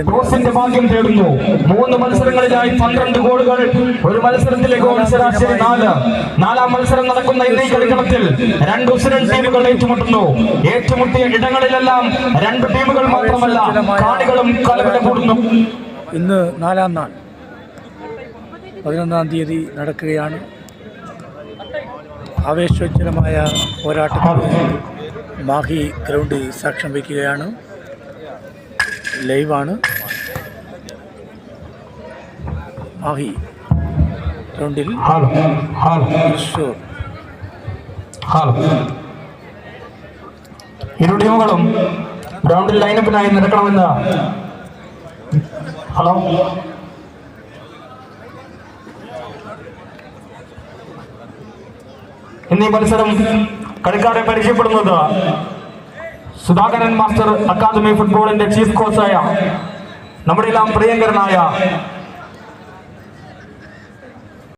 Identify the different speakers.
Speaker 1: ക്രോസിന്റെ ഭാഗ്യം തേടുന്നു. 3 മത്സരങ്ങളിലായി 12 ഗോളുകൾ. ഒരു മത്സരത്തിലെ ഗോൾ ശരാശരി 4. 4-ാം മത്സരം നടക്കുന്ന ഇന്നീ കളിക്കളത്തിൽ 2 ഉസുരൻ ടീമുകൾ ഏറ്റുമുട്ടുന്നു. ഏറ്റുമുട്ടിയ ഇടങ്ങളിലെല്ലാം 2 ടീമുകൾ മാത്രമല്ല, കാണികളും കലവില കൂടുന്നു.
Speaker 2: ഇന്ന് 4-ാം നാൾ 11-ാം തീയതി നടക്കുകയാണ്. ആവേശോജ്വലമായ പോരാട്ടത്തിന് മാഹി ഗ്രൗണ്ടിൽ സാക്ഷ്യം വയ്ക്കുകയാണ്. ലൈവാണ്. മാഹി ഗ്രൗണ്ടിൽ
Speaker 1: ഇരു ടീമുകളും ഗ്രൗണ്ടിൽ ലൈനപ്പിനായി നിൽക്കണമെന്ന്. ഹലോ, ഇന്നീ മത്സരം കളിക്കാരെ പരിചയപ്പെടുന്നത് സുധാകരൻ മാസ്റ്റർ അക്കാദമി ഫുട്ബോളിന്റെ ചീഫ് കോച്ചായ നമ്മുടെ എല്ലാം പ്രിയങ്കരനായ